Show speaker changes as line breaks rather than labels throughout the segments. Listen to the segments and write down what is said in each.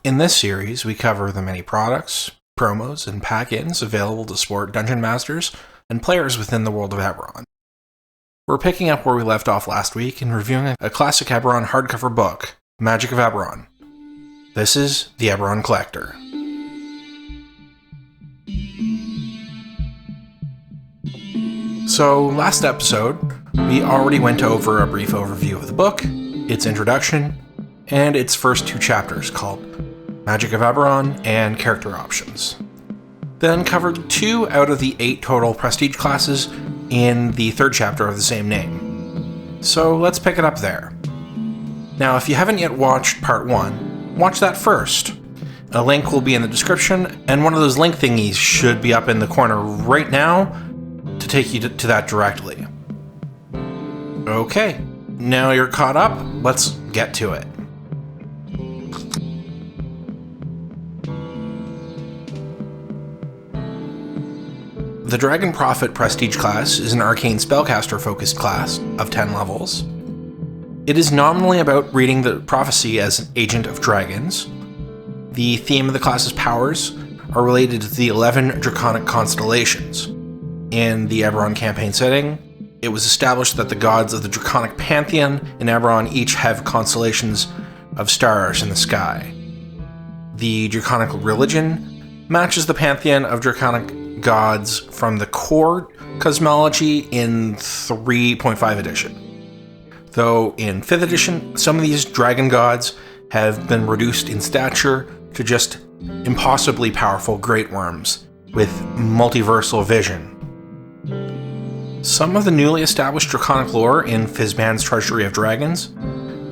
In this series, we cover the many products, promos, and pack-ins available to support Dungeon Masters and players within the world of Eberron. We're picking up where we left off last week and reviewing a classic Eberron hardcover book, Magic of Eberron. This is the Eberron Collector. So, last episode, we already went over a brief overview of the book, its introduction, and its first two chapters called Magic of Eberron and Character Options. Then covered 2 out of the 8 total prestige classes in the third chapter of the same name. So let's pick it up there. Now, if you haven't yet watched part 1, watch that first. A link will be in the description, and one of those link thingies should be up in the corner right now to take you to that directly. Okay, now you're caught up, let's get to it. The Dragon Prophet Prestige class is an arcane spellcaster-focused class of 10 levels. It is nominally about reading the prophecy as an agent of dragons. The theme of the class's powers are related to the 11 draconic constellations. In the Eberron campaign setting, it was established that the gods of the draconic pantheon in Eberron each have constellations of stars in the sky. The draconic religion matches the pantheon of draconic gods from the core cosmology in 3.5 edition. Though in 5th edition, some of these dragon gods have been reduced in stature to just impossibly powerful great worms with multiversal vision. Some of the newly established draconic lore in Fizban's Treasury of Dragons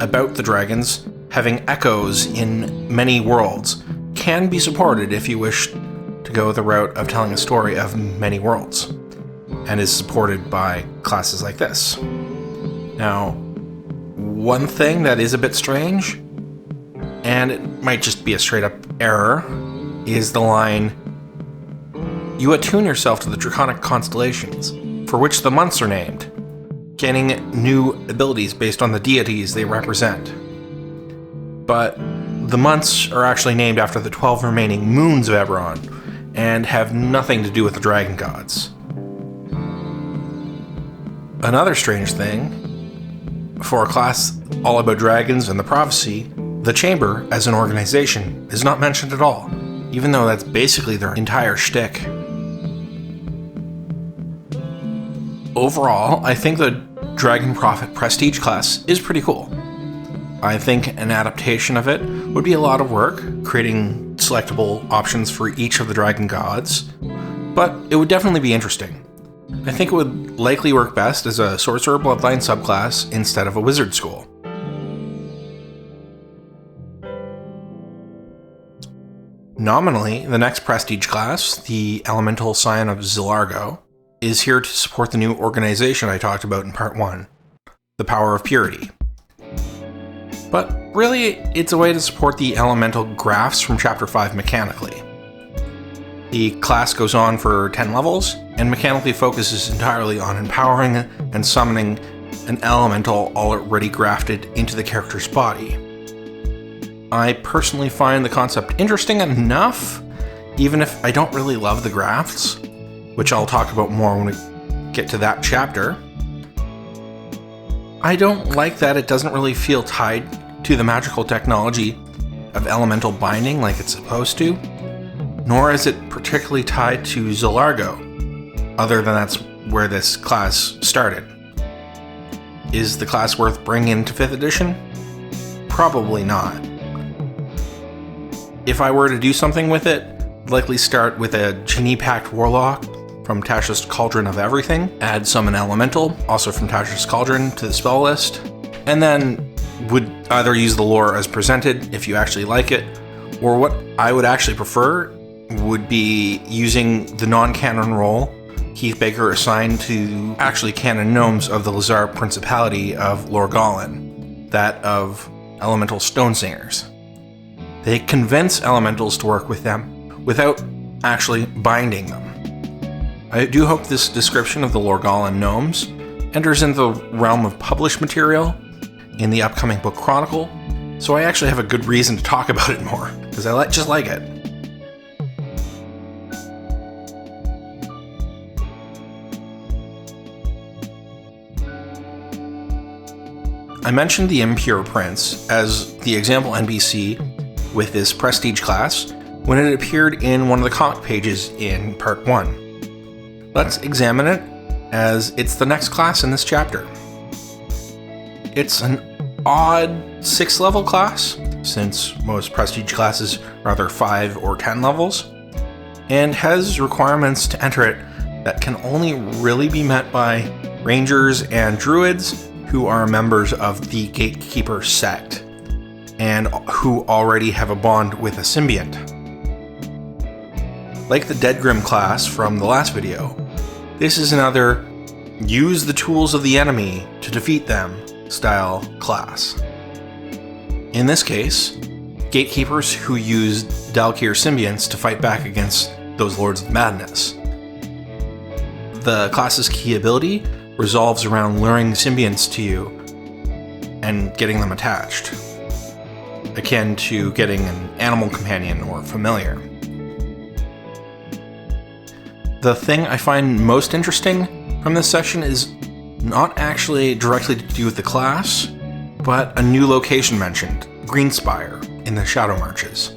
about the dragons having echoes in many worlds can be supported if you wish to go the route of telling a story of many worlds, and is supported by classes like this. Now, one thing that is a bit strange, and it might just be a straight up error, is the line, "You attune yourself to the draconic constellations, for which the months are named, gaining new abilities based on the deities they represent." But the months are actually named after the 12 remaining moons of Eberron, and have nothing to do with the dragon gods. Another strange thing, for a class all about dragons and the prophecy, the Chamber, as an organization, is not mentioned at all, even though that's basically their entire shtick. Overall, I think the Dragon Prophet Prestige class is pretty cool. I think an adaptation of it would be a lot of work, creating selectable options for each of the dragon gods, but it would definitely be interesting. I think it would likely work best as a Sorcerer Bloodline subclass instead of a Wizard School. Nominally, the next Prestige class, the Elemental Scion of Zilargo, is here to support the new organization I talked about in part 1, the Power of Purity. But really, it's a way to support the elemental graphs from Chapter 5 mechanically. The class goes on for 10 levels, and mechanically focuses entirely on empowering and summoning an elemental already grafted into the character's body. I personally find the concept interesting enough, even if I don't really love the grafts, which I'll talk about more when we get to that chapter. I don't like that it doesn't really feel tied to the magical technology of elemental binding like it's supposed to, nor is it particularly tied to Zilargo, other than that's where this class started. Is the class worth bringing into 5th edition? Probably not. If I were to do something with it, I'd likely start with a Genie-packed Warlock from Tasha's Cauldron of Everything, add Summon Elemental, also from Tasha's Cauldron, to the spell list, and then would either use the lore as presented, if you actually like it, or what I would actually prefer would be using the non-canon role Keith Baker assigned to actually canon gnomes of the Lazar Principality of Lorgallon, that of Elemental Stonesingers. They convince elementals to work with them without actually binding them. I do hope this description of the Lorgallon gnomes enters into the realm of published material in the upcoming book Chronicle, So I actually have a good reason to talk about it more, because I just like it. I mentioned the Impure Prince as the example NPC with this Prestige class when it appeared in one of the comic pages in Part 1. Let's examine it as it's the next class in this chapter. It's an odd 6th level class, since most Prestige classes are either 5 or 10 levels, and has requirements to enter it that can only really be met by Rangers and Druids who are members of the Gatekeeper sect, and who already have a bond with a symbiont. Like the Dead Grim class from the last video, this is another use the tools of the enemy to defeat them style class. In this case, Gatekeepers who use Dalkir symbionts to fight back against those Lords of Madness. The class's key ability revolves around luring symbionts to you and getting them attached, akin to getting an animal companion or familiar. The thing I find most interesting from this section is not actually directly to do with the class, but a new location mentioned, Greenspire, in the Shadow Marches.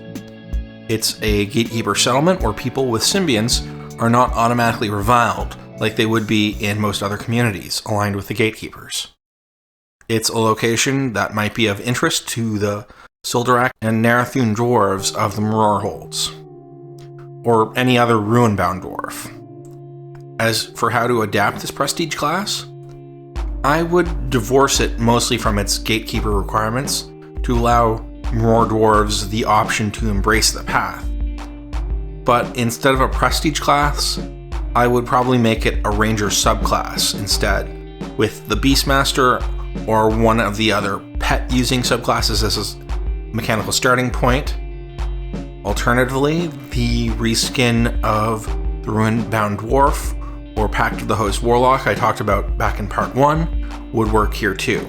It's a Gatekeeper settlement where people with symbionts are not automatically reviled like they would be in most other communities aligned with the Gatekeepers. It's a location that might be of interest to the Sildurak and Narathun dwarves of the Maror Holds, or any other ruin-bound dwarf. As for how to adapt this Prestige class, I would divorce it mostly from its Gatekeeper requirements to allow Maror dwarves the option to embrace the path. But instead of a Prestige class, I would probably make it a Ranger subclass instead, with the Beastmaster or one of the other pet-using subclasses as a mechanical starting point. Alternatively, the reskin of the Ruin-Bound Dwarf or Pact of the Host Warlock I talked about back in Part 1 would work here too.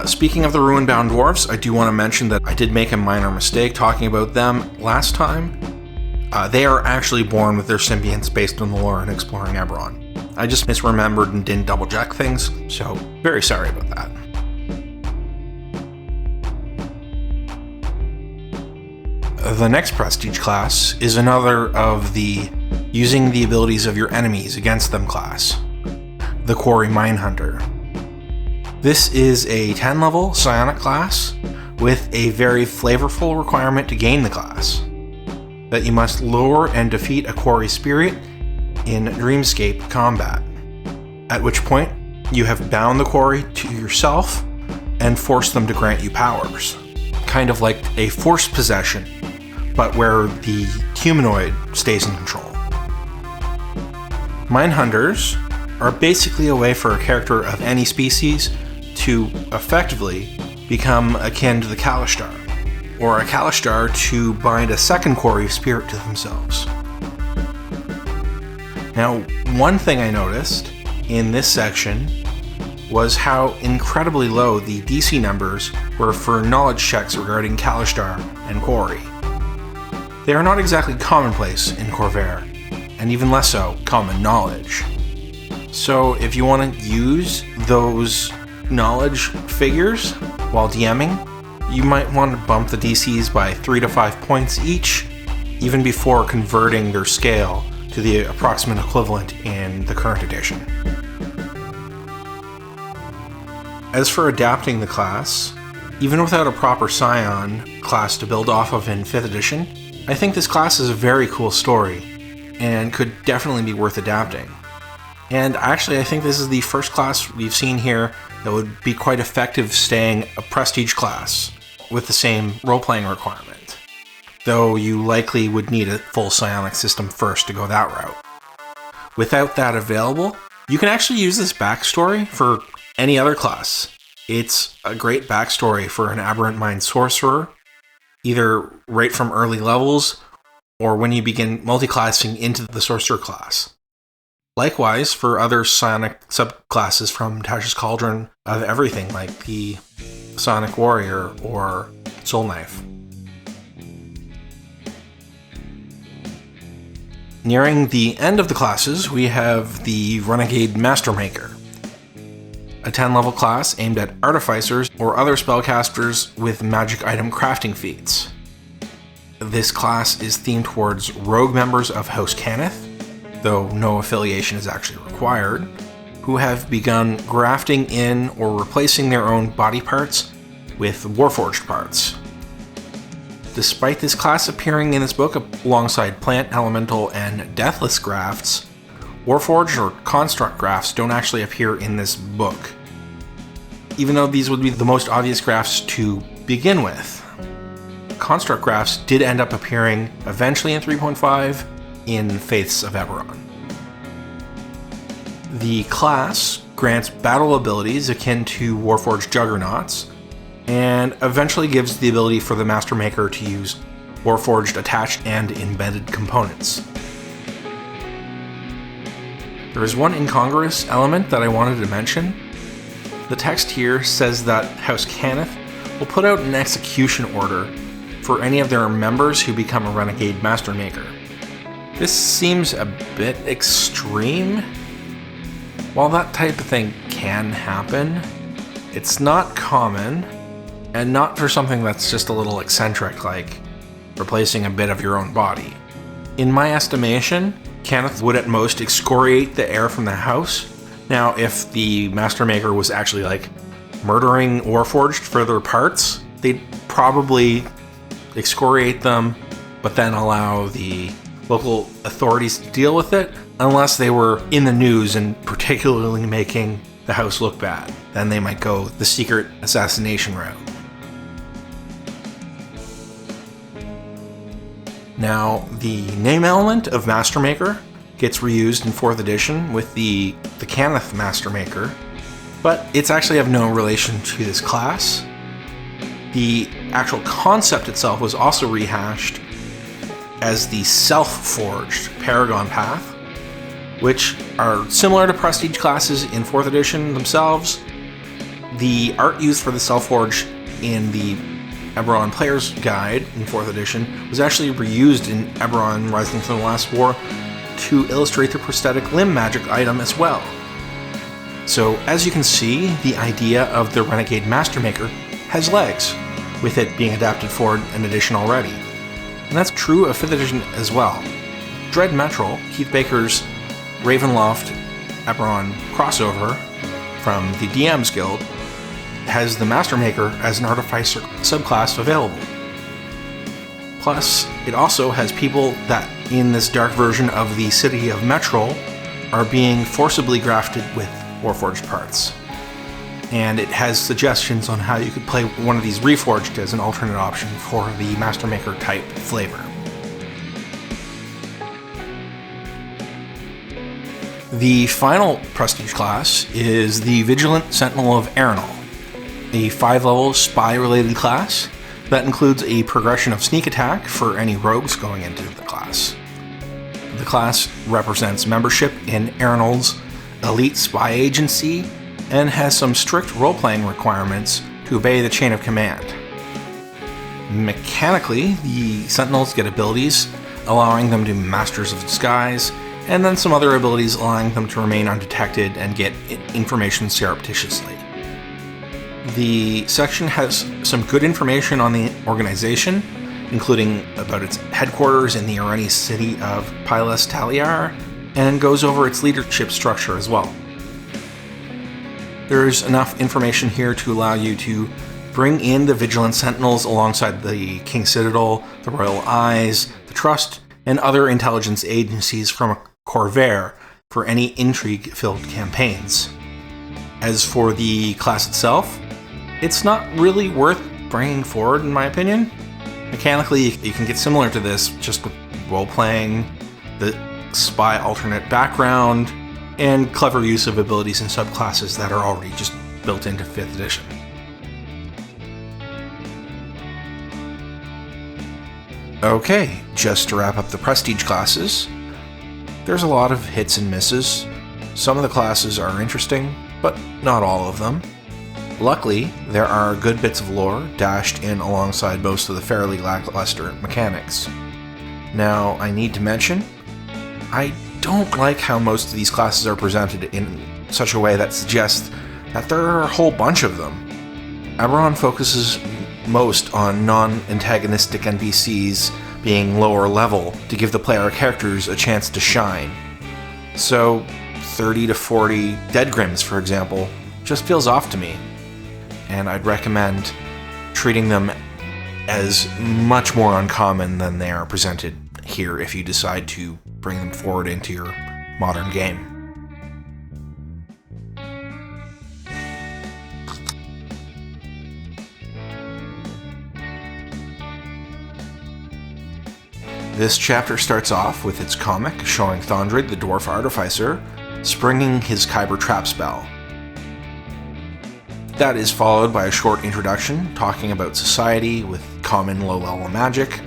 Speaking of the Ruin-Bound Dwarves, I do want to mention that I did make a minor mistake talking about them last time. They are actually born with their symbionts based on the lore in Exploring Eberron. I just misremembered and didn't double check things, so very sorry about that. The next Prestige class is another of the using the abilities of your enemies against them class, the Quarry Minehunter. This is a 10 level psionic class with a very flavorful requirement to gain the class, that you must lure and defeat a quarry spirit in Dreamscape combat, at which point you have bound the quarry to yourself and forced them to grant you powers. Kind of like a forced possession, but where the humanoid stays in control. Minehunters are basically a way for a character of any species to effectively become akin to the Kalishtar, or a Kalishtar to bind a second quarry spirit to themselves. Now, one thing I noticed in this section was how incredibly low the DC numbers were for knowledge checks regarding Kalishtar and quarry. They are not exactly commonplace in Corvair, and even less so common knowledge. So if you want to use those knowledge figures while DMing, you might want to bump the DCs by 3 to 5 points each, even before converting their scale to the approximate equivalent in the current edition. As for adapting the class, even without a proper Scion class to build off of in 5th edition, I think this class is a very cool story, and could definitely be worth adapting. And actually, I think this is the first class we've seen here that would be quite effective staying a Prestige class with the same role-playing requirement, though you likely would need a full psionic system first to go that route. Without that available, you can actually use this backstory for any other class. It's a great backstory for an Aberrant Mind Sorcerer, either right from early levels or when you begin multiclassing into the Sorcerer class. Likewise, for other Sonic subclasses from Tasha's Cauldron of Everything, like the Sonic Warrior or Soul Knife. Nearing the end of the classes, we have the Renegade Mastermaker, a 10-level class aimed at artificers or other spellcasters with magic item crafting feats. This class is themed towards rogue members of House Cannith, though no affiliation is actually required, who have begun grafting in or replacing their own body parts with Warforged parts. Despite this class appearing in this book alongside plant, elemental, and deathless grafts, Warforged or construct grafts don't actually appear in this book, even though these would be the most obvious grafts to begin with. Construct grafts did end up appearing eventually in 3.5 in Faiths of Eberron. The class grants battle abilities akin to Warforged Juggernauts, and eventually gives the ability for the Mastermaker to use Warforged attached and embedded components. There is one incongruous element that I wanted to mention. The text here says that House Cannith will put out an execution order for any of their members who become a Renegade Mastermaker. This seems a bit extreme. While that type of thing can happen, it's not common, and not for something that's just a little eccentric, like replacing a bit of your own body. In my estimation, Cannith would at most excoriate the heir from the house. Now, if the Mastermaker was actually like murdering Warforged for their parts, they'd probably excoriate them, but then allow the local authorities to deal with it, unless they were in the news and particularly making the house look bad. Then they might go the secret assassination route. Now, the name element of Mastermaker gets reused in 4th edition with the Cannith Mastermaker, but it's actually of no relation to this class. The actual concept itself was also rehashed as the self-forged Paragon Path, which are similar to prestige classes in 4th edition themselves. The art used for the self-forged in the Eberron Player's Guide in 4th edition was actually reused in Eberron Rising from the Last War to illustrate the prosthetic limb magic item as well. So, as you can see, the idea of the Renegade Mastermaker has legs, with it being adapted for an edition already. And that's true of 5th edition as well. Dread Metrol, Keith Baker's Ravenloft Eberron crossover from the DM's Guild, has the Mastermaker as an artificer subclass available. Plus, it also has people that, in this dark version of the City of Metrol, are being forcibly grafted with Warforged parts. And it has suggestions on how you could play one of these reforged as an alternate option for the Mastermaker type flavor. The final prestige class is the Vigilant Sentinel of Eberron, a 5-level spy-related class that includes a progression of sneak attack for any rogues going into the class. The class represents membership in Eberron's elite spy agency and has some strict role-playing requirements to obey the chain of command. Mechanically, the Sentinels get abilities allowing them to be Masters of Disguise, and then some other abilities allowing them to remain undetected and get information surreptitiously. The section has some good information on the organization, including about its headquarters in the Irani city of Pylas Taliar, and goes over its leadership structure as well. There's enough information here to allow you to bring in the Vigilant Sentinels alongside the King Citadel, the Royal Eyes, the Trust, and other intelligence agencies from Corvair for any intrigue-filled campaigns. As for the class itself, it's not really worth bringing forward in my opinion. Mechanically, you can get similar to this just with role-playing, the spy alternate background, and clever use of abilities and subclasses that are already just built into 5th edition. Okay, just to wrap up the prestige classes, There's a lot of hits and misses. Some of the classes are interesting, but not all of them. Luckily, there are good bits of lore dashed in alongside most of the fairly lackluster mechanics. Now, I need to mention, I don't like how most of these classes are presented in such a way that suggests that there are a whole bunch of them. Eberron focuses most on non-antagonistic NPCs being lower level to give the player characters a chance to shine. So, 30 to 40 Dead Grims, for example, just feels off to me. And I'd recommend treating them as much more uncommon than they are presented here if you decide to bring them forward into your modern game. This chapter starts off with its comic showing Thondrid, the dwarf artificer, springing his Kyber trap spell. That is followed by a short introduction talking about society with common low-level magic.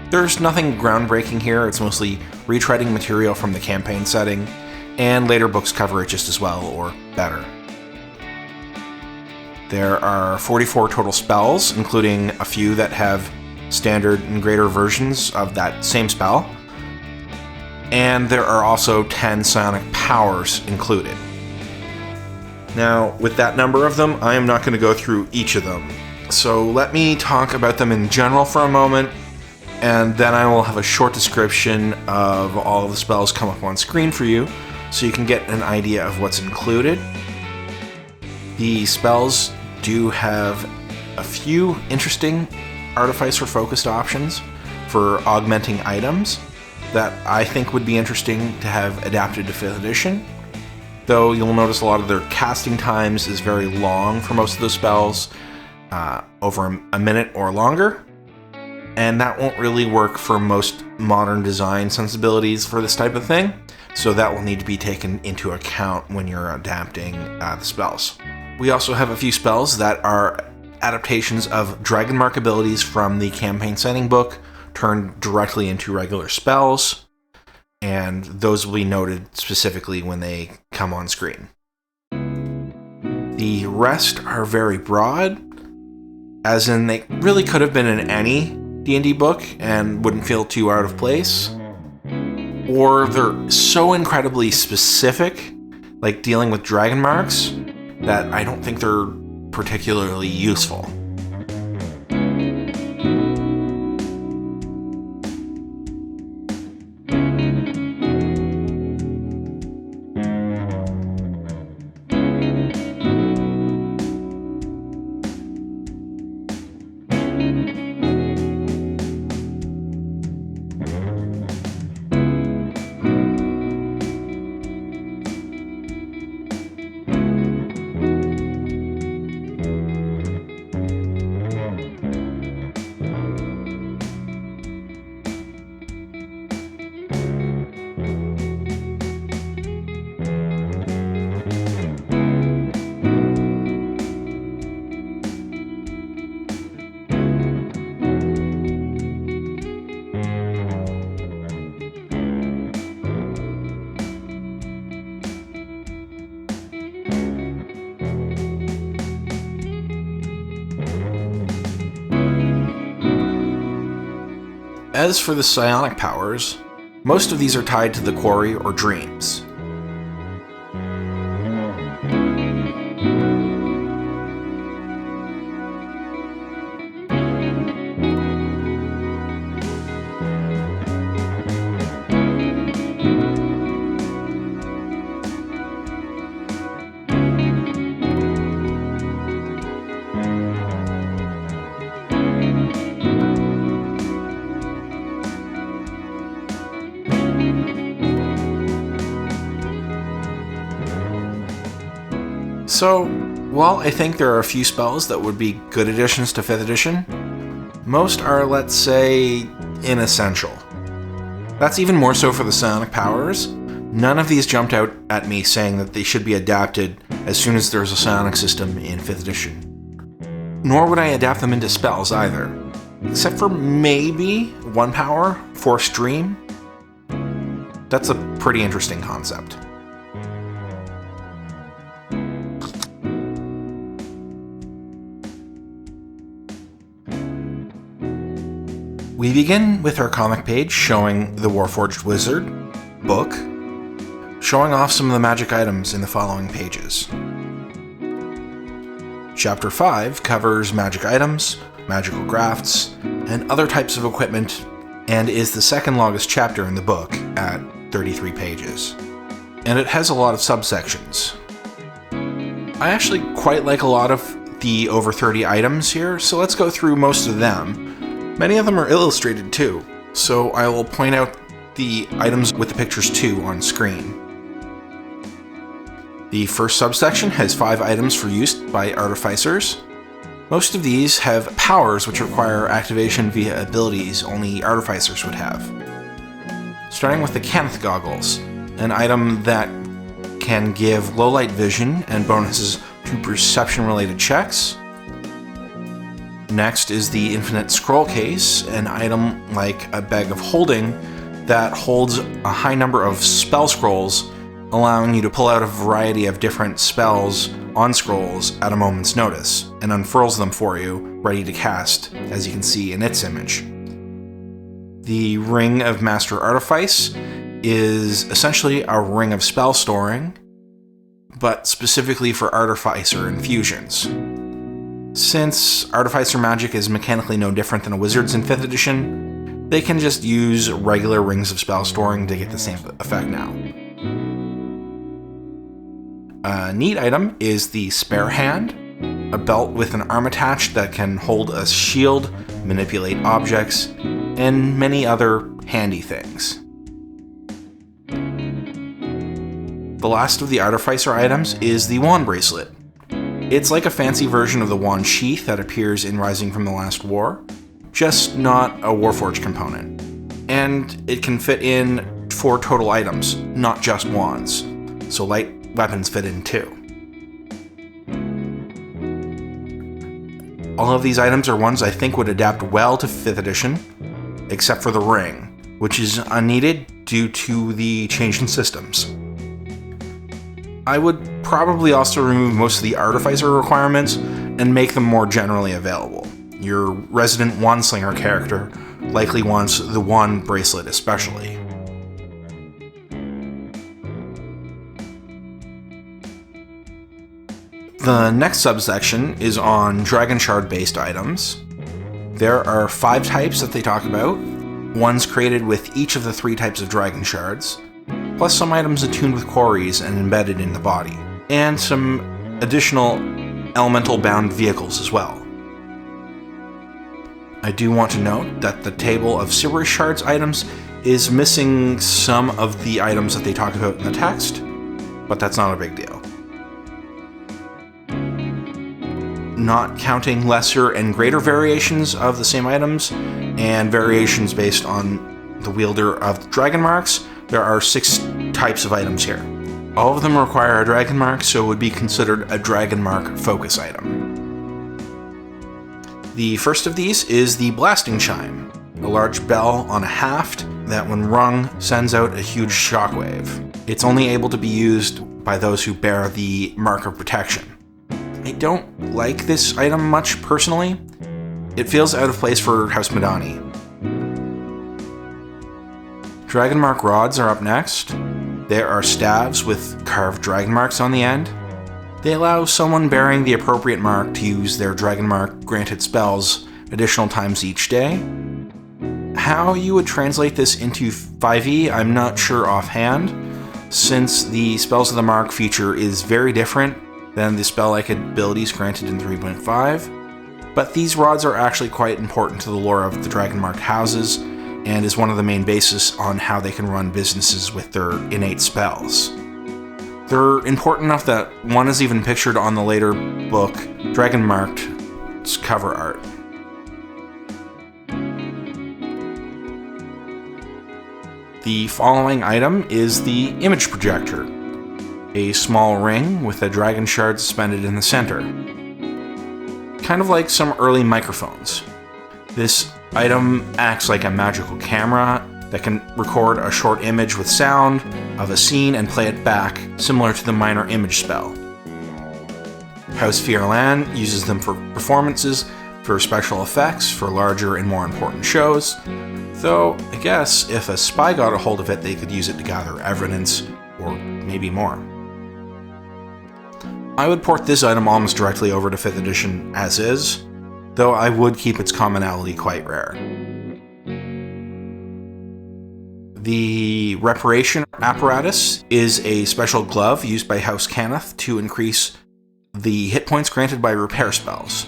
There's nothing groundbreaking here, it's mostly retreading material from the campaign setting, and later books cover it just as well, or better. There are 44 total spells, including a few that have standard and greater versions of that same spell, and there are also 10 psionic powers included. Now, with that number of them, I am not going to go through each of them, so let me talk about them in general for a moment, and then I will have a short description of all of the spells come up on screen for you, so you can get an idea of what's included. The spells do have a few interesting artificer-focused options for augmenting items that I think would be interesting to have adapted to 5th edition, though you'll notice a lot of their casting times is very long for most of those spells, over a minute or longer, and that won't really work for most modern design sensibilities for this type of thing, so that will need to be taken into account when you're adapting the spells. We also have a few spells that are adaptations of Dragon Mark abilities from the campaign setting book turned directly into regular spells, and those will be noted specifically when they come on screen. The rest are very broad, as in they really could have been in any D&D book and wouldn't feel too out of place, or they're so incredibly specific, like dealing with dragon marks, that I don't think they're particularly useful. As for the psionic powers, most of these are tied to the quarry or dreams. So, while I think there are a few spells that would be good additions to 5th edition, most are, let's say, inessential. That's even more so for the psionic powers. None of these jumped out at me saying that they should be adapted as soon as there's a psionic system in 5th edition. Nor would I adapt them into spells either, except for maybe one power, Force Dream. That's a pretty interesting concept. We begin with our comic page showing the Warforged Wizard book, showing off some of the magic items in the following pages. Chapter 5 covers magic items, magical crafts, and other types of equipment, and is the second longest chapter in the book at 33 pages. And it has a lot of subsections. I actually quite like a lot of the over 30 items here, so let's go through most of them. Many of them are illustrated too, so I will point out the items with the pictures too on screen. The first subsection has 5 items for use by artificers. Most of these have powers which require activation via abilities only artificers would have. Starting with the Kenneth Goggles, an item that can give low light vision and bonuses to perception related checks. Next is the Infinite Scroll Case, an item like a bag of holding that holds a high number of spell scrolls, allowing you to pull out a variety of different spells on scrolls at a moment's notice, and unfurls them for you, ready to cast, as you can see in its image. The Ring of Master Artifice is essentially a ring of spell storing, but specifically for Artificer infusions. Since Artificer magic is mechanically no different than a wizard's in 5th edition, they can just use regular rings of spell storing to get the same effect now. A neat item is the Spare Hand, a belt with an arm attached that can hold a shield, manipulate objects, and many other handy things. The last of the Artificer items is the Wand Bracelet. It's like a fancy version of the Wand Sheath that appears in Rising from the Last War, just not a Warforged component. And it can fit in 4 total items, not just wands, so light weapons fit in too. All of these items are ones I think would adapt well to 5th edition, except for the ring, which is unneeded due to the change in systems. I would probably also remove most of the Artificer requirements and make them more generally available. Your resident Wandslinger character likely wants the Wand Bracelet especially. The next subsection is on Dragon Shard based items. There are 5 types that they talk about, ones created with each of the 3 types of Dragon Shards, plus some items attuned with quarries and embedded in the body, and some additional elemental-bound vehicles as well. I do want to note that the table of Sibling Shards items is missing some of the items that they talk about in the text, but that's not a big deal. Not counting lesser and greater variations of the same items, and variations based on the wielder of dragon marks, there are 6 types of items here. All of them require a dragon mark, so would be considered a dragon mark focus item. The first of these is the Blasting Chime, a large bell on a haft that when rung sends out a huge shockwave. It's only able to be used by those who bear the Mark of Protection. I don't like this item much personally. It feels out of place for House Madani. Dragon Mark rods are up next. There are staves with carved dragon marks on the end. They allow someone bearing the appropriate mark to use their dragon mark granted spells additional times each day. How you would translate this into 5e, I'm not sure offhand, since the Spells of the Mark feature is very different than the spell-like abilities granted in 3.5, but these rods are actually quite important to the lore of the dragon marked houses, and is one of the main bases on how they can run businesses with their innate spells. They're important enough that one is even pictured on the later book, Dragon Marked's cover art. The following item is the Image Projector, a small ring with a dragon shard suspended in the center. Kind of like some early microphones. This item acts like a magical camera that can record a short image with sound of a scene and play it back, similar to the minor image spell. House Fierlan uses them for performances, for special effects, for larger and more important shows, though I guess if a spy got a hold of it, they could use it to gather evidence, or maybe more. I would port this item almost directly over to 5th edition as is, though I would keep its commonality quite rare. The Reparation Apparatus is a special glove used by House Cannith to increase the hit points granted by repair spells.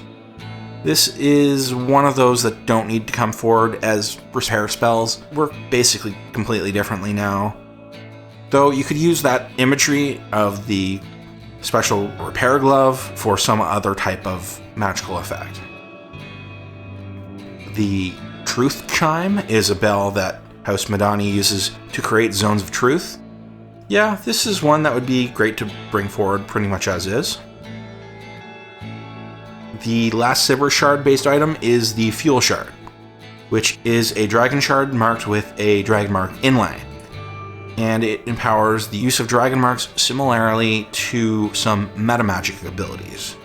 This is one of those that don't need to come forward, as repair spells work basically completely differently now. Though you could use that imagery of the special repair glove for some other type of magical effect. The Truth Chime is a bell that House Madani uses to create zones of truth. Yeah, this is one that would be great to bring forward pretty much as is. The last Sibber Shard based item is the Fuel Shard, which is a dragon shard marked with a dragon mark inlay, and it empowers the use of dragon marks similarly to some metamagic abilities.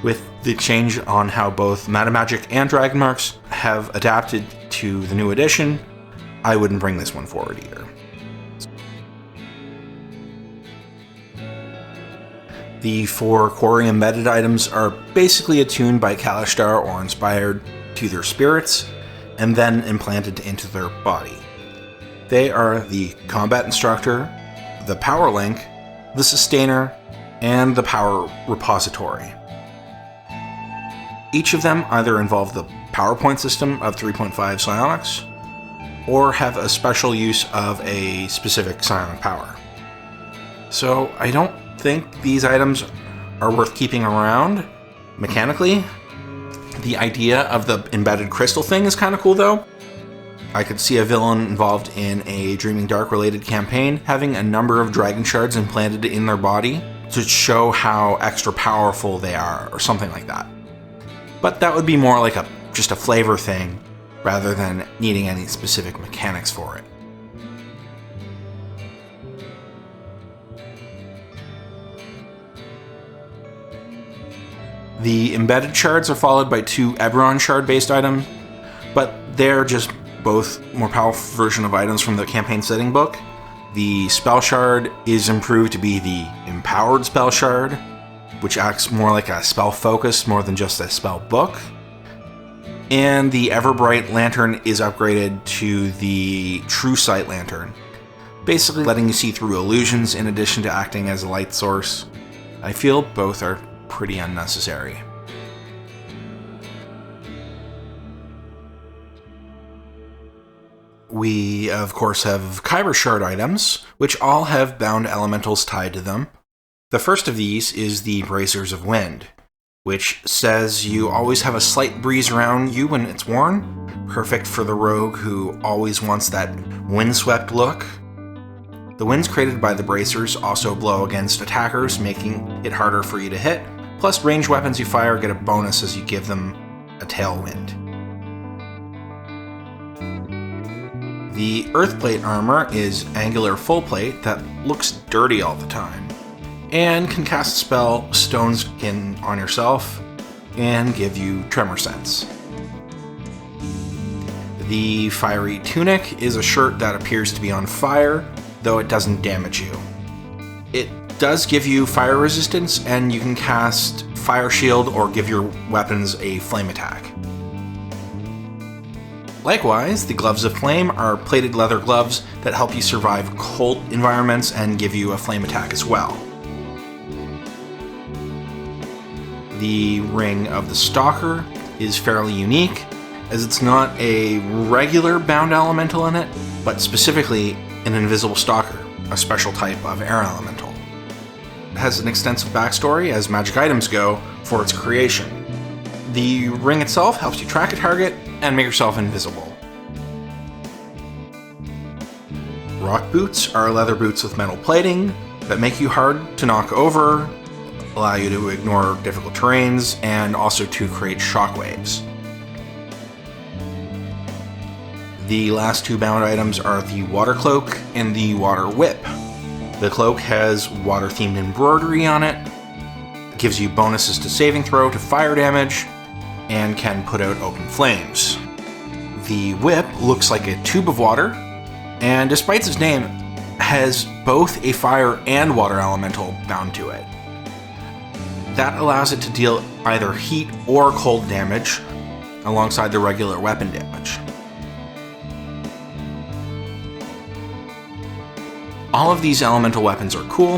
With the change on how both metamagic and dragon marks have adapted to the new edition, I wouldn't bring this one forward either. The 4 quarry embedded items are basically attuned by Kalishtar or inspired to their spirits, and then implanted into their body. They are the Combat Instructor, the Power Link, the Sustainer, and the Power Repository. Each of them either involve the PowerPoint system of 3.5 psionics, or have a special use of a specific psionic power. So I don't think these items are worth keeping around mechanically. The idea of the embedded crystal thing is kind of cool though. I could see a villain involved in a Dreaming Dark related campaign having a number of dragon shards implanted in their body to show how extra powerful they are, or something like that. But that would be more like just a flavor thing rather than needing any specific mechanics for it. The embedded shards are followed by 2 Eberron shard-based items, but they're just both more powerful version of items from the campaign setting book. The Spell Shard is improved to be the Empowered Spell Shard, which acts more like a spell focus more than just a spell book. And the Everbright Lantern is upgraded to the True Sight Lantern, basically letting you see through illusions in addition to acting as a light source. I feel both are pretty unnecessary. We, of course, have Kyber Shard items, which all have bound elementals tied to them. The first of these is the Bracers of Wind, which says you always have a slight breeze around you when it's worn, perfect for the rogue who always wants that windswept look. The winds created by the bracers also blow against attackers, making it harder for you to hit, plus ranged weapons you fire get a bonus as you give them a tailwind. The Earthplate armor is angular full plate that looks dirty all the time, and can cast a spell Stone Skin on yourself and give you tremor sense. The Fiery Tunic is a shirt that appears to be on fire, though it doesn't damage you. It does give you fire resistance, and you can cast Fire Shield or give your weapons a flame attack. Likewise, the Gloves of Flame are plated leather gloves that help you survive cold environments and give you a flame attack as well. The Ring of the Stalker is fairly unique, as it's not a regular bound elemental in it, but specifically an invisible stalker, a special type of air elemental. It has an extensive backstory as magic items go for its creation. The ring itself helps you track a target and make yourself invisible. Rock boots are leather boots with metal plating that make you hard to knock over, allow you to ignore difficult terrains, and also to create shockwaves. The last two bound items are the Water Cloak and the Water Whip. The cloak has water-themed embroidery on it, gives you bonuses to saving throw to fire damage, and can put out open flames. The whip looks like a tube of water, and despite its name, has both a fire and water elemental bound to it. That allows it to deal either heat or cold damage alongside the regular weapon damage. All of these elemental weapons are cool,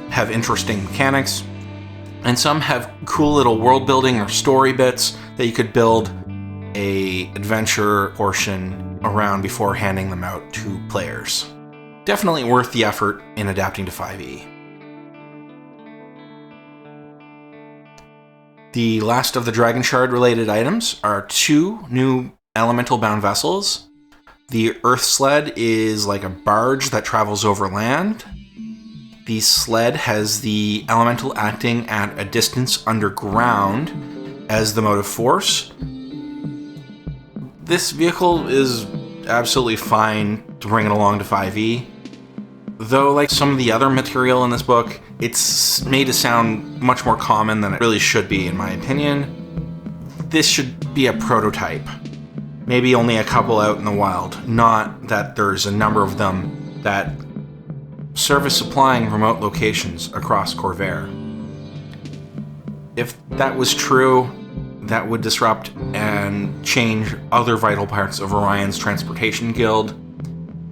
have interesting mechanics, and some have cool little world building or story bits that you could build an adventure portion around before handing them out to players. Definitely worth the effort in adapting to 5e. The last of the Dragon Shard related items are two new elemental bound vessels. The Earth Sled is like a barge that travels over land. The sled has the elemental acting at a distance underground as the motive force. This vehicle is absolutely fine to bring it along to 5e. Though, like some of the other material in this book, it's made to sound much more common than it really should be, in my opinion. This should be a prototype. Maybe only a couple out in the wild, not that there's a number of them that service supplying remote locations across Corvair. If that was true, that would disrupt and change other vital parts of Orion's transportation guild,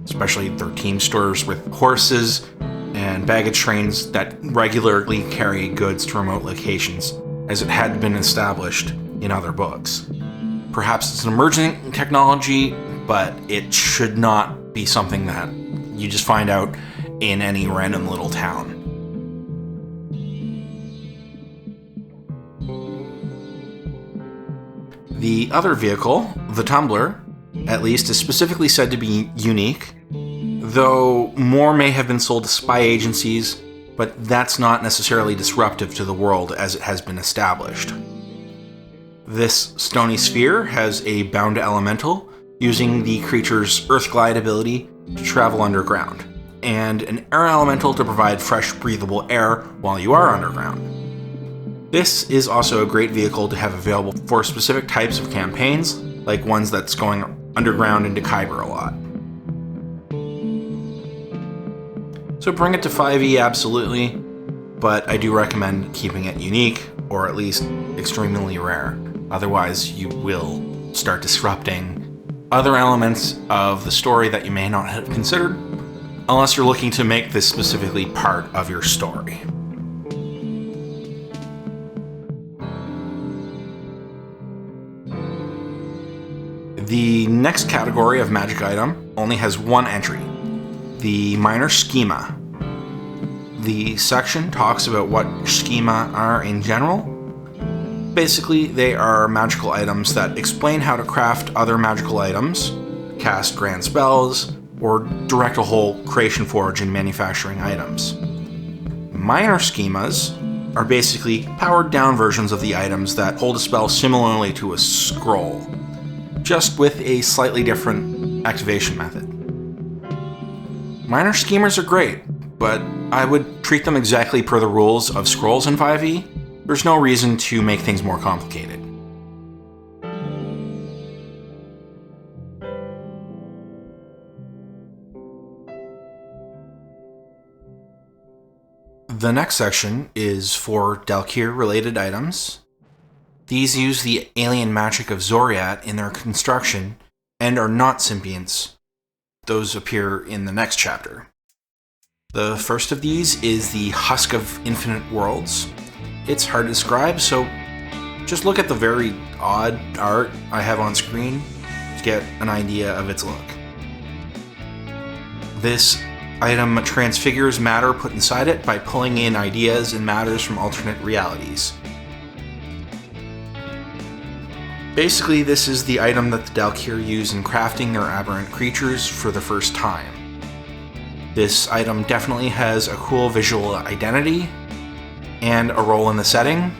especially their team stores with horses and baggage trains that regularly carry goods to remote locations, as it had been established in other books. Perhaps it's an emerging technology, but it should not be something that you just find out in any random little town. The other vehicle, the Tumbler, at least, is specifically said to be unique, though more may have been sold to spy agencies, but that's not necessarily disruptive to the world as it has been established. This stony sphere has a bound elemental, using the creature's Earth Glide ability to travel underground, and an air elemental to provide fresh, breathable air while you are underground. This is also a great vehicle to have available for specific types of campaigns, like ones that's going underground into Kyber a lot. So bring it to 5e, absolutely, but I do recommend keeping it unique, or at least extremely rare. Otherwise, you will start disrupting other elements of the story that you may not have considered, unless you're looking to make this specifically part of your story. The next category of magic item only has one entry, the Minor Schema. The section talks about what schema are in general. Basically, they are magical items that explain how to craft other magical items, cast grand spells, or direct a whole creation forge in manufacturing items. Minor schemas are basically powered down versions of the items that hold a spell similarly to a scroll, just with a slightly different activation method. Minor schemers are great, but I would treat them exactly per the rules of scrolls in 5e. There's no reason to make things more complicated. The next section is for Dalkir-related items. These use the alien magic of Zoriat in their construction and are not symbionts. Those appear in the next chapter. The first of these is the Husk of Infinite Worlds. It's hard to describe, so just look at the very odd art I have on screen to get an idea of its look. This item transfigures matter put inside it by pulling in ideas and matters from alternate realities. Basically, this is the item that the Dalkir use in crafting their aberrant creatures for the first time. This item definitely has a cool visual identity and a role in the setting,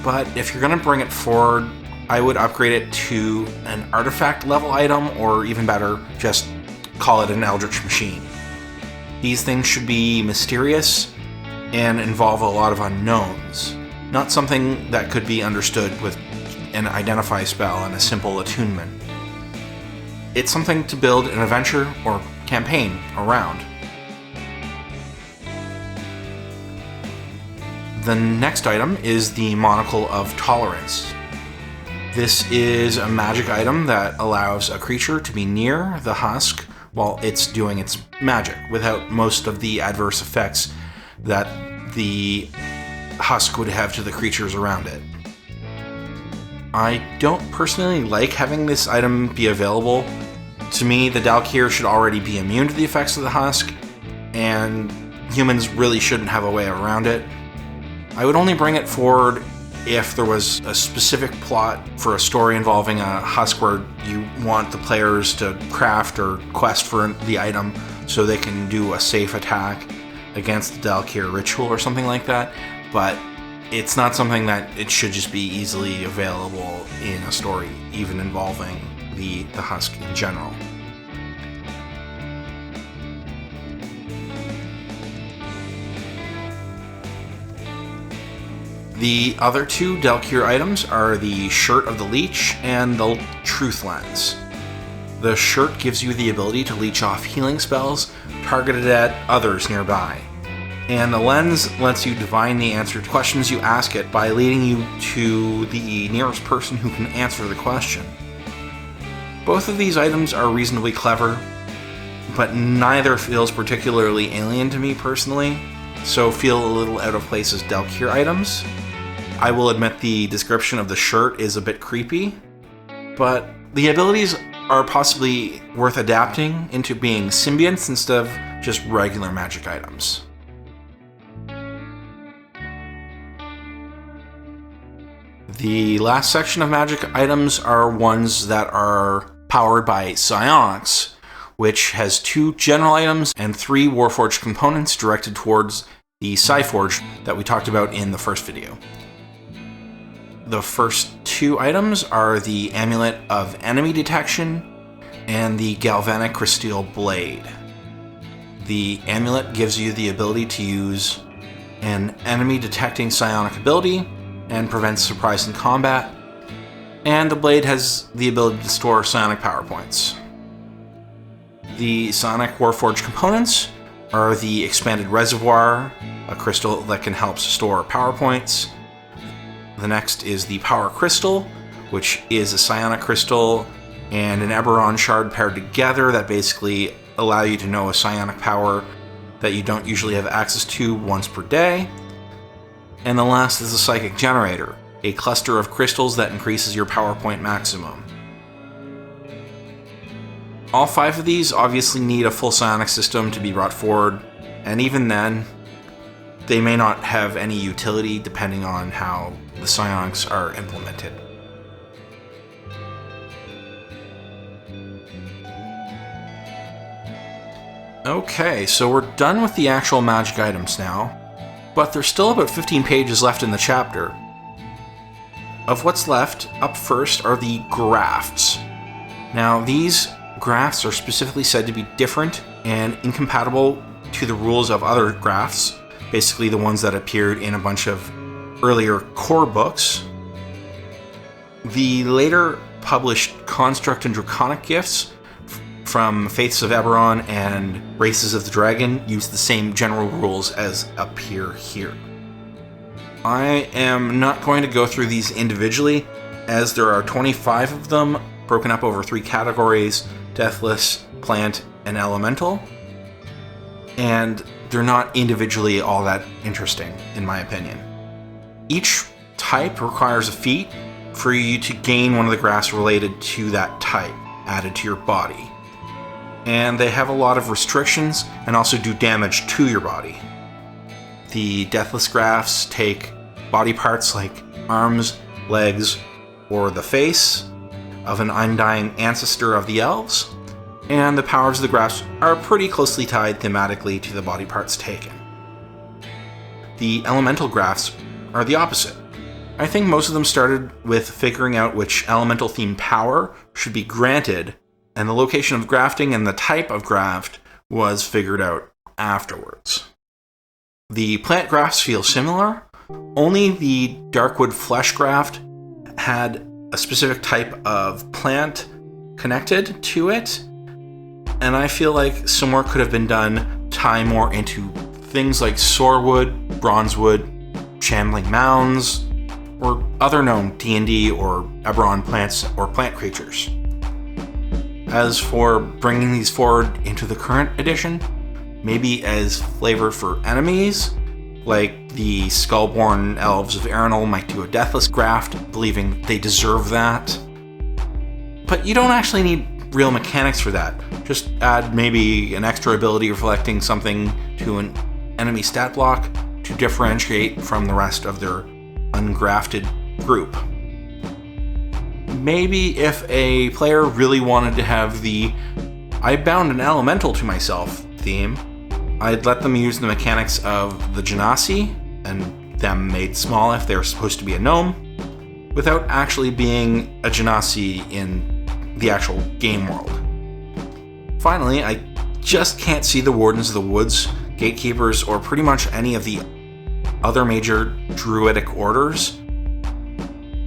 but if you're going to bring it forward, I would upgrade it to an artifact level item, or even better, just call it an Eldritch Machine. These things should be mysterious and involve a lot of unknowns, not something that could be understood with an Identify spell and a simple attunement. It's something to build an adventure or campaign around. The next item is the Monocle of Tolerance. This is a magic item that allows a creature to be near the husk while it's doing its magic, without most of the adverse effects that the husk would have to the creatures around it. I don't personally like having this item be available. To me, the Dalkir should already be immune to the effects of the husk, and humans really shouldn't have a way around it. I would only bring it forward if there was a specific plot for a story involving a husk where you want the players to craft or quest for the item so they can do a safe attack against the Dalkir ritual or something like that, but it's not something that it should just be easily available in a story, even involving the husk in general. The other two Dalkir items are the Shirt of the Leech and the Truth Lens. The shirt gives you the ability to leech off healing spells targeted at others nearby, and the lens lets you divine the answer to questions you ask it by leading you to the nearest person who can answer the question. Both of these items are reasonably clever, but neither feels particularly alien to me personally, so feel a little out of place as Dalkir items. I will admit the description of the shirt is a bit creepy, but the abilities are possibly worth adapting into being symbionts instead of just regular magic items. The last section of magic items are ones that are powered by psionics, which has 2 general items and 3 Warforged components directed towards the Psyforged that we talked about in the first video. The first 2 items are the Amulet of Enemy Detection and the Galvanic Crysteel Blade. The amulet gives you the ability to use an enemy detecting psionic ability and prevents surprise in combat, and the blade has the ability to store psionic power points. The psionic Warforged components are the Expanded Reservoir, a crystal that can help store power points. The next is the Power Crystal, which is a psionic crystal and an Eberron shard paired together that basically allow you to know a psionic power that you don't usually have access to once per day. And the last is the Psychic Generator, a cluster of crystals that increases your power point maximum. All 5 of these obviously need a full psionic system to be brought forward, and even then, they may not have any utility depending on how the psionics are implemented. Okay, so we're done with the actual magic items now, but there's still about 15 pages left in the chapter. Of what's left, up first are the grafts. Now, these grafts are specifically said to be different and incompatible to the rules of other grafts, basically the ones that appeared in a bunch of earlier core books. The later published Construct and Draconic gifts from Faiths of Eberron and Races of the Dragon use the same general rules as appear here. I am not going to go through these individually, as there are 25 of them broken up over 3 categories: Deathless, Plant, and Elemental, and they're not individually all that interesting, in my opinion. Each type requires a feat for you to gain one of the grafts related to that type added to your body, and they have a lot of restrictions and also do damage to your body. The Deathless grafts take body parts like arms, legs, or the face of an undying ancestor of the elves, and the powers of the grafts are pretty closely tied thematically to the body parts taken. The Elemental grafts are the opposite. I think most of them started with figuring out which elemental themed power should be granted, and the location of grafting and the type of graft was figured out afterwards. The plant grafts feel similar, only the Darkwood flesh graft had a specific type of plant connected to it, and I feel like some more could have been done tie more into things like sorewood, bronzewood, shambling mounds, or other known D&D or Eberron plants or plant creatures. As for bringing these forward into the current edition, maybe as flavor for enemies, like the Skullborn Elves of Arundel might do a Deathless graft, believing they deserve that. But you don't actually need real mechanics for that. Just add maybe an extra ability reflecting something to an enemy stat block to differentiate from the rest of their ungrafted group. Maybe if a player really wanted to have the I bound an elemental to myself theme, I'd let them use the mechanics of the Genasi, and them made small if they're supposed to be a gnome, without actually being a Genasi in the actual game world. Finally, I just can't see the Wardens of the Woods, Gatekeepers, or pretty much any of the other major druidic orders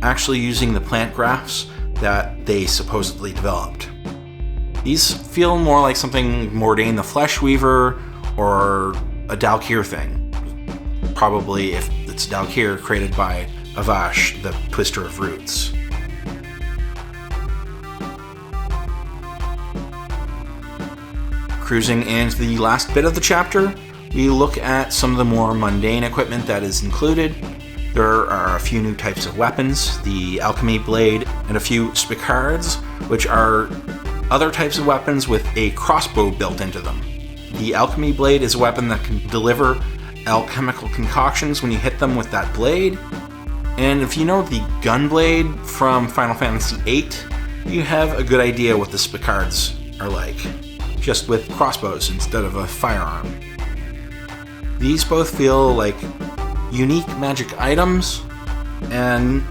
actually using the plant grafts that they supposedly developed. These feel more like something Mordain the Fleshweaver or a Dalkir thing. Probably, if it's Dalkir, created by Avash, the Twister of Roots. Cruising into the last bit of the chapter, we look at some of the more mundane equipment that is included. There are a few new types of weapons, the Alchemy Blade, and a few Spicards, which are other types of weapons with a crossbow built into them. The Alchemy Blade is a weapon that can deliver alchemical concoctions when you hit them with that blade. And if you know the Gunblade from Final Fantasy VIII, you have a good idea what the Spicards are like, just with crossbows instead of a firearm. These both feel like unique magic items and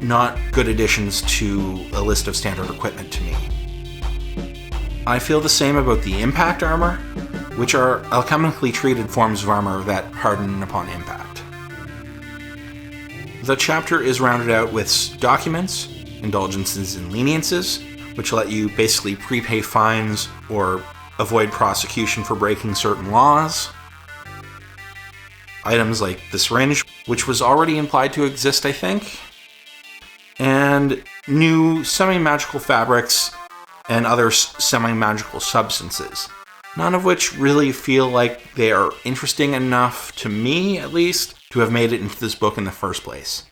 not good additions to a list of standard equipment to me. I feel the same about the impact armor, which are alchemically treated forms of armor that harden upon impact. The chapter is rounded out with documents, indulgences and leniences, which let you basically prepay fines or avoid prosecution for breaking certain laws. Items like the syringe, which was already implied to exist, I think. And new semi-magical fabrics and other semi-magical substances, none of which really feel like they are interesting enough, to me at least, to have made it into this book in the first place.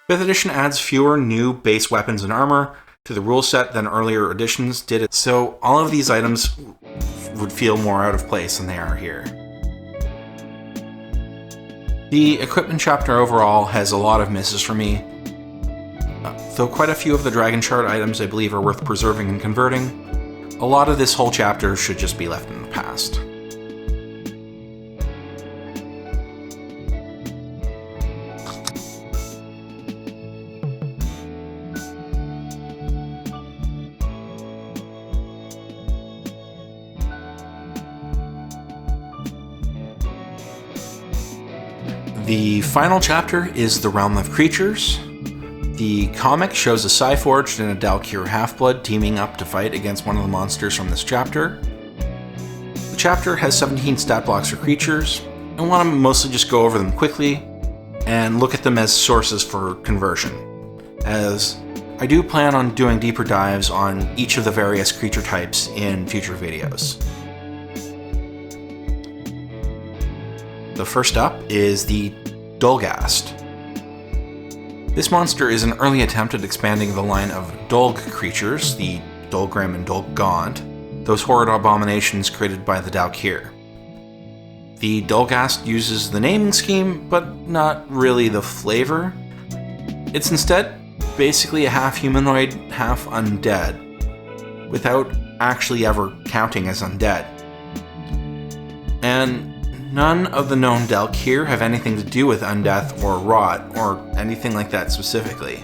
5th edition adds fewer new base weapons and armor to the rule set than earlier editions did it, so all of these items would feel more out of place than they are here. The equipment chapter overall has a lot of misses for me, though quite a few of the Dragon Shard items I believe are worth preserving and converting. A lot of this whole chapter should just be left in the past. The final chapter is The Realm of Creatures. The comic shows a Psyforged and a Dalkir half-blood teaming up to fight against one of the monsters from this chapter. The chapter has 17 stat blocks for creatures. I want to mostly just go over them quickly and look at them as sources for conversion, as I do plan on doing deeper dives on each of the various creature types in future videos. The first up is the Dolghast. This monster is an early attempt at expanding the line of Dolg creatures, the Dolgrim and Dolgaunt, those horrid abominations created by the Dalkir. The Dolghast uses the naming scheme, but not really the flavor. It's instead basically a half-humanoid, half-undead, without actually ever counting as undead. And None of the known Delk here have anything to do with undeath or rot or anything like that specifically.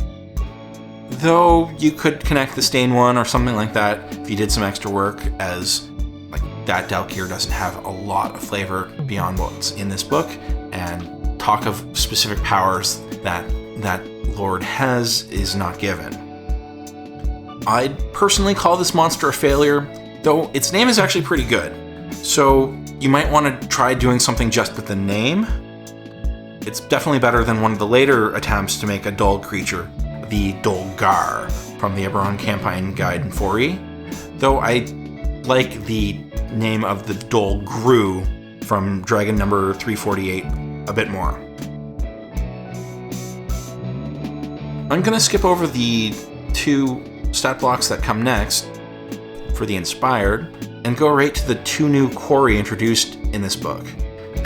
Though you could connect the Stain one or something like that if you did some extra work, as like that Delk here doesn't have a lot of flavor beyond what's in this book, and talk of specific powers that Lord has is not given. I'd personally call this monster a failure, though its name is actually pretty good. So you might want to try doing something just with the name. It's definitely better than one of the later attempts to make a dull creature, the Dolgar, from the Eberron Campaign Guide in 4e, though I like the name of the Dolgru from Dragon number 348 a bit more. I'm going to skip over the 2 stat blocks that come next for the Inspired, and go right to the 2 new Quarry introduced in this book,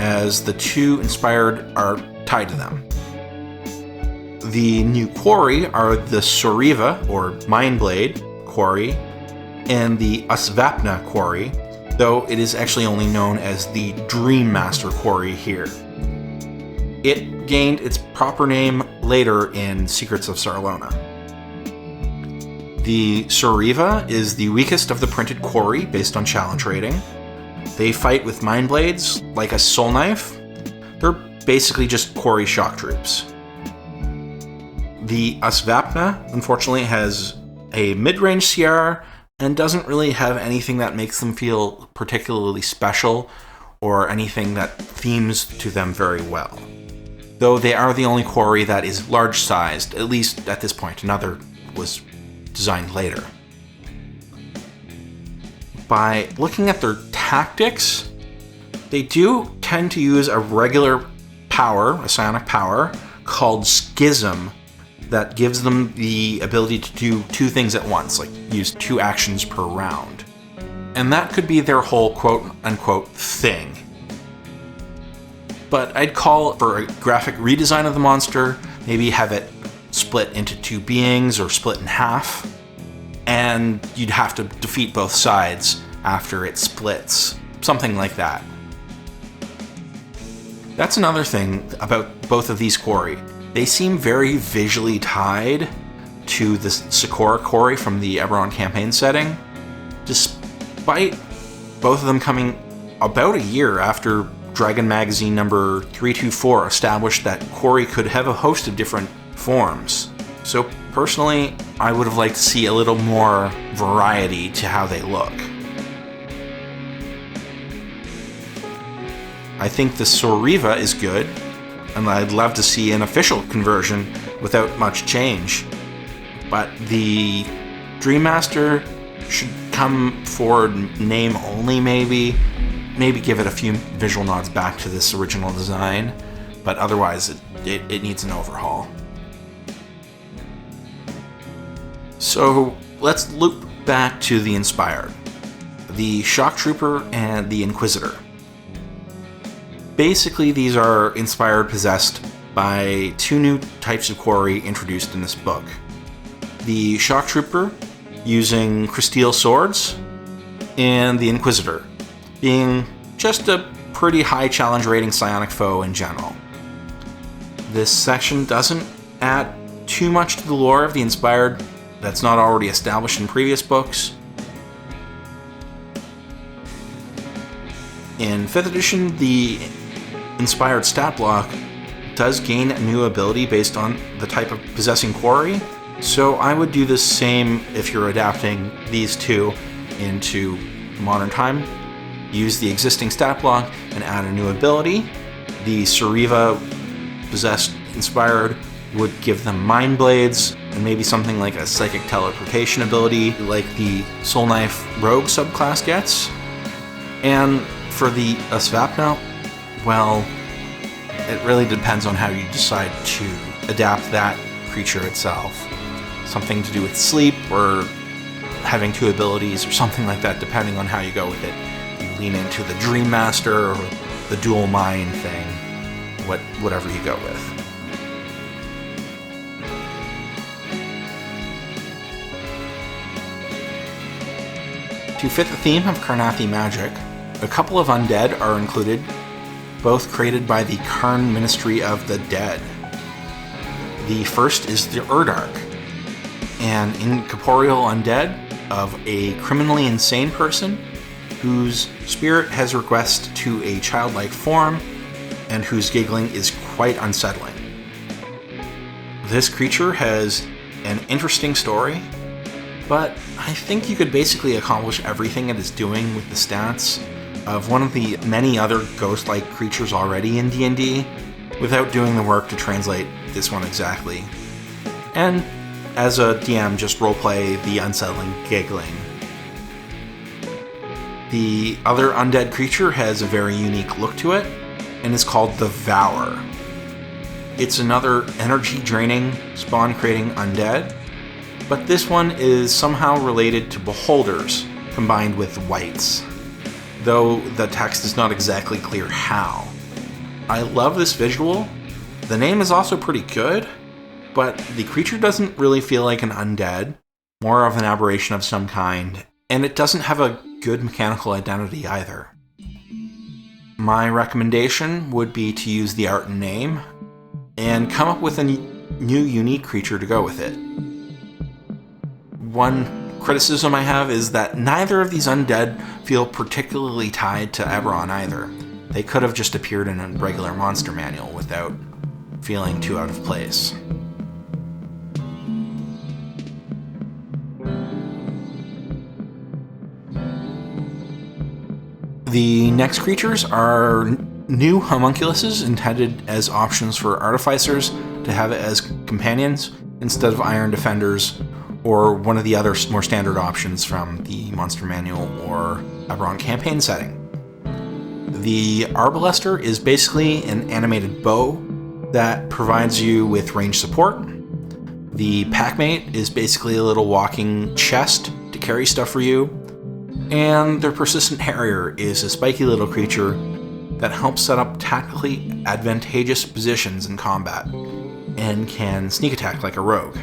as the 2 Inspired are tied to them. The new Quarry are the Soriva, or Mindblade, Quarry, and the Asvapna Quarry, though it is actually only known as the Dream Master Quarry here. It gained its proper name later in Secrets of Sarlona. The Soriva is the weakest of the printed Quarry based on challenge rating. They fight with Mind Blades like a Soul Knife. They're basically just Quarry shock troops. The Asvapna, unfortunately, has a mid-range CR and doesn't really have anything that makes them feel particularly special or anything that themes to them very well. Though they are the only Quarry that is large-sized, at least at this point. Another was designed later. By looking at their tactics, they do tend to use a regular power, a psionic power, called Schism, that gives them the ability to do 2 things at once, like use 2 actions per round. And that could be their whole quote-unquote thing. But I'd call for a graphic redesign of the monster, maybe have it split into 2 beings or split in half, and you'd have to defeat both sides after it splits, something like that. That's another thing about both of these Quarry. They seem very visually tied to the Sikora Quarry from the Eberron campaign setting, despite both of them coming about a year after Dragon Magazine number 324 established that Quarry could have a host of different forms. So personally, I would have liked to see a little more variety to how they look. I think the Soriva is good, and I'd love to see an official conversion without much change. But the Dream Master should come forward name only, maybe. Maybe give it a few visual nods back to this original design, but otherwise it needs an overhaul. So let's loop back to the Inspired, the Shock Trooper and the Inquisitor. Basically, these are inspired possessed by 2 new types of Quarry introduced in this book. The Shock Trooper, using Crysteel swords, and the Inquisitor, being just a pretty high challenge rating psionic foe in general. This section doesn't add too much to the lore of the Inspired that's not already established in previous books. In 5th edition, the Inspired stat block does gain a new ability based on the type of possessing Quarry, so I would do the same if you're adapting these 2 into modern time. Use the existing stat block and add a new ability. The Soriva possessed Inspired would give them Mind Blades, and maybe something like a Psychic Teleportation ability like the Soul Knife Rogue subclass gets. And for the Asvapna, well, it really depends on how you decide to adapt that creature itself. Something to do with sleep, or having 2 abilities, or something like that, depending on how you go with it. You lean into the Dream Master, or the Dual Mind thing, whatever you go with. To fit the theme of Karrnathi magic, a couple of undead are included both created by the Karn Ministry of the Dead. The first is the Urdark, an incorporeal undead of a criminally insane person whose spirit has regressed to a childlike form and whose giggling is quite unsettling. This creature has an interesting story, but I think you could basically accomplish everything it is doing with the stats of one of the many other ghost-like creatures already in D&D without doing the work to translate this one exactly. And as a DM, just roleplay the unsettling giggling. The other undead creature has a very unique look to it and is called the Vower. It's another energy-draining, spawn-creating undead, but this one is somehow related to beholders combined with wights, though the text is not exactly clear how. I love this visual. The name is also pretty good, but the creature doesn't really feel like an undead, more of an aberration of some kind, and it doesn't have a good mechanical identity either. My recommendation would be to use the art and name, and come up with a new unique creature to go with it. One criticism I have is that neither of these undead feel particularly tied to Eberron either. They could have just appeared in a regular monster manual without feeling too out of place. The next creatures are new homunculuses intended as options for artificers to have it as companions instead of iron defenders or one of the other more standard options from the monster manual or Eberron campaign setting. The Arbalester is basically an animated bow that provides you with range support. The Packmate is basically a little walking chest to carry stuff for you. And their Persistent Harrier is a spiky little creature that helps set up tactically advantageous positions in combat and can sneak attack like a rogue.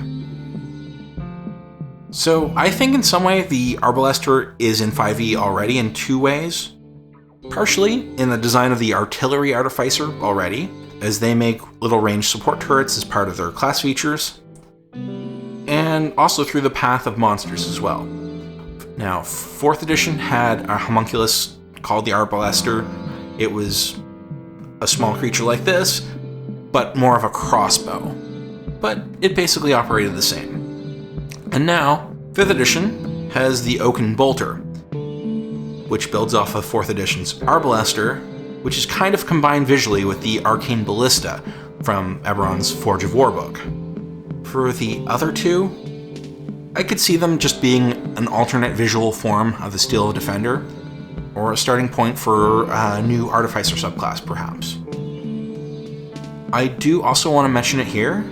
So I think in some way the Arbalester is in 5e already in two ways. Partially in the design of the Artillery Artificer already, as they make little range support turrets as part of their class features, and also through the path of monsters as well. Now, 4th edition had a homunculus called the Arbalester. It was a small creature like this, but more of a crossbow. But it basically operated the same. And now, 5th edition has the Oaken Bolter, which builds off of 4th edition's Arbalester, which is kind of combined visually with the Arcane Ballista from Eberron's Forge of War book. For the other two, I could see them just being an alternate visual form of the Steel Defender, or a starting point for a new Artificer subclass, perhaps. I do also want to mention it here,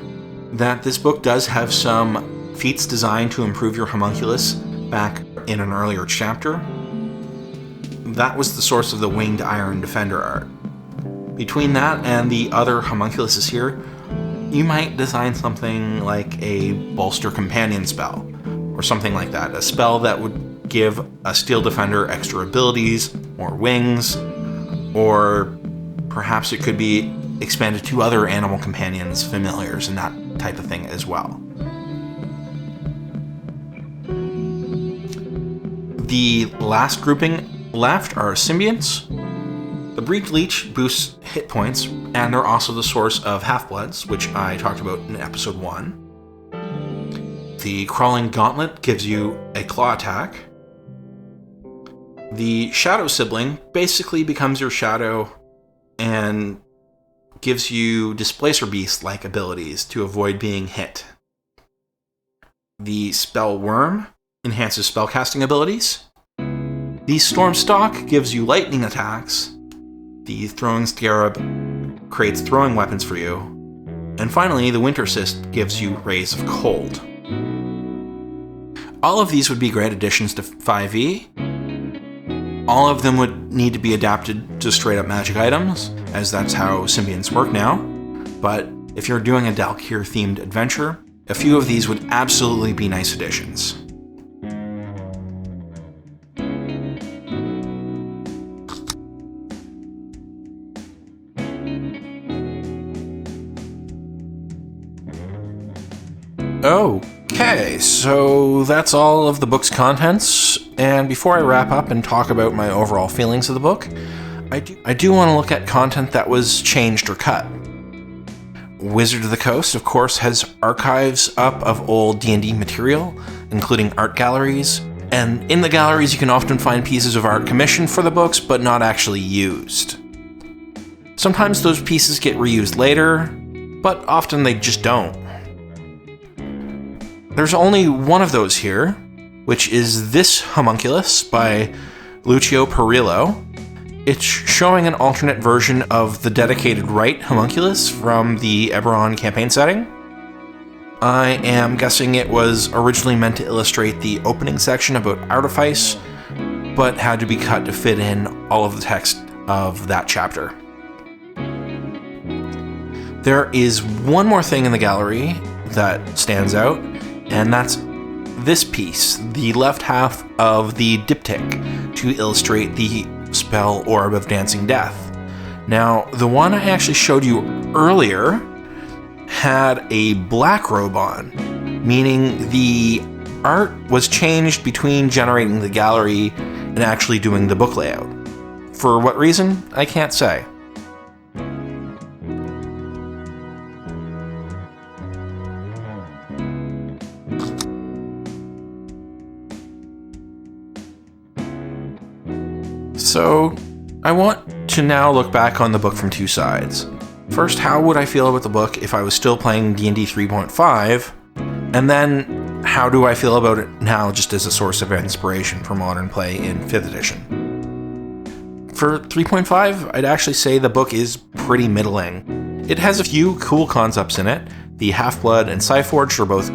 that this book does have some feats designed to improve your homunculus back in an earlier chapter. That was the source of the Winged Iron Defender art. Between that and the other homunculuses here, you might design something like a Bolster Companion spell, or something like that. A spell that would give a Steel Defender extra abilities, or wings, or perhaps it could be expanded to other animal companions, familiars, and that type of thing as well. The last grouping left are symbionts. The Breed Leech boosts hit points, and they're also the source of Half-Bloods, which I talked about in episode 1. The Crawling Gauntlet gives you a claw attack. The Shadow Sibling basically becomes your shadow and gives you Displacer Beast-like abilities to avoid being hit. The Spell Worm enhances spellcasting abilities. The Storm Stalk gives you lightning attacks. The Throwing Scarab creates throwing weapons for you. And finally, the Winter Cyst gives you Rays of Cold. All of these would be great additions to 5e. All of them would need to be adapted to straight up magic items, as that's how symbionts work now. But if you're doing a Dalkir themed adventure, a few of these would absolutely be nice additions. Okay, so that's all of the book's contents, and before I wrap up and talk about my overall feelings of the book, I do want to look at content that was changed or cut. Wizard of the Coast, of course, has archives up of old D&D material, including art galleries, and in the galleries you can often find pieces of art commissioned for the books, but not actually used. Sometimes those pieces get reused later, but often they just don't. There's only one of those here, which is this homunculus by Lucio Perillo. It's showing an alternate version of the dedicated right homunculus from the Eberron campaign setting. I am guessing it was originally meant to illustrate the opening section about Artifice, but had to be cut to fit in all of the text of that chapter. There is one more thing in the gallery that stands out, and that's this piece, the left half of the diptych, to illustrate the spell Orb of Dancing Death. Now, the one I actually showed you earlier had a black robe on, meaning the art was changed between generating the gallery and actually doing the book layout. For what reason, I can't say. So, I want to now look back on the book from two sides. First, how would I feel about the book if I was still playing D&D 3.5? And then, how do I feel about it now just as a source of inspiration for modern play in 5th edition? For 3.5, I'd actually say the book is pretty middling. It has a few cool concepts in it. The Half-Blood and Psyforged are both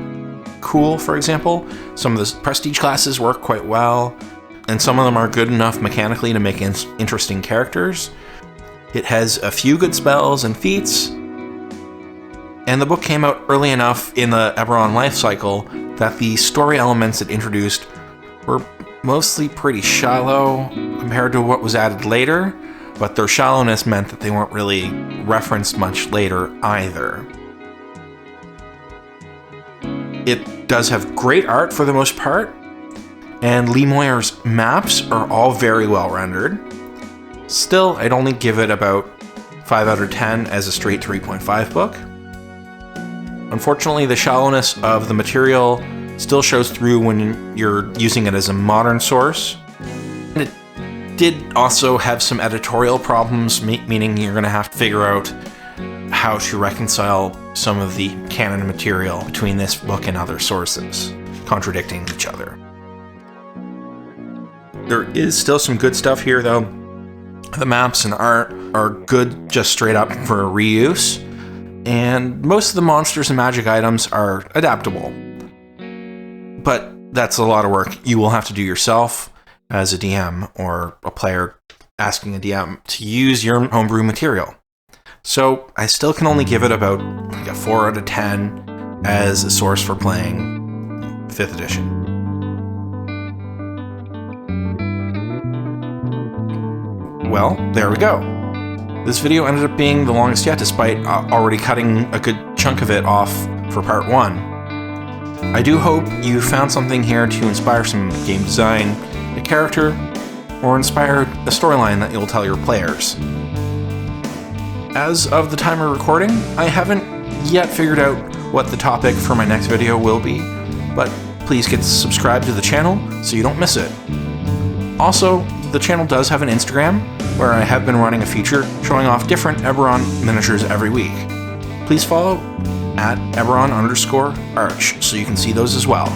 cool, for example. Some of the prestige classes work quite well, and some of them are good enough mechanically to make interesting characters. It has a few good spells and feats, and the book came out early enough in the Eberron life cycle that the story elements it introduced were mostly pretty shallow compared to what was added later, but their shallowness meant that they weren't really referenced much later either. It does have great art for the most part, and Lee Moyer's maps are all very well rendered. Still, I'd only give it about 5 out of 10 as a straight 3.5 book. Unfortunately, the shallowness of the material still shows through when you're using it as a modern source. It did also have some editorial problems, meaning you're going to have to figure out how to reconcile some of the canon material between this book and other sources, contradicting each other. There is still some good stuff here, though. The maps and art are good just straight up for reuse, and most of the monsters and magic items are adaptable. But that's a lot of work you will have to do yourself as a DM or a player asking a DM to use your homebrew material. So I still can only give it about like a 4 out of 10 as a source for playing 5th edition. Well, there we go. This video ended up being the longest yet, despite already cutting a good chunk of it off for part 1. I do hope you found something here to inspire some game design, a character, or inspire a storyline that you'll tell your players. As of the time of recording, I haven't yet figured out what the topic for my next video will be, but please get subscribed to the channel so you don't miss it. Also, the channel does have an Instagram, where I have been running a feature showing off different Eberron miniatures every week. Please follow @Eberron_Arch so you can see those as well.